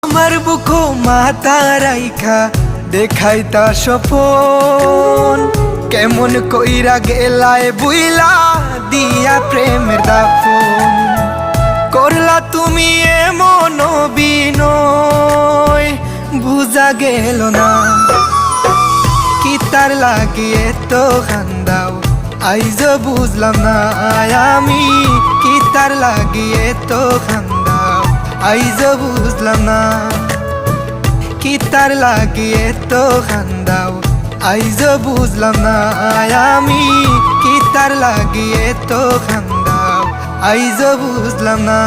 আমার বুকো মাথা রাইখা দেখাইতা স্বপন, কেমন কইরা গেলায় বুইলা দিয়া প্রেমের দাফন। করলা তুমি এমন বিনয়, বুঝা গেল না কি তার লাগিয়ে তো খান্দাও, আইজ বুঝলাম না আমি কি তার লাগিয়ে তো খান্দাও, আইজ বুঝলাম না কি তার লাগিয়ে তো খান্দাও, আইজ বুঝলাম না আমি কি তার লাগিয়ে তো খান্দাও, আইজ বুঝলাম না।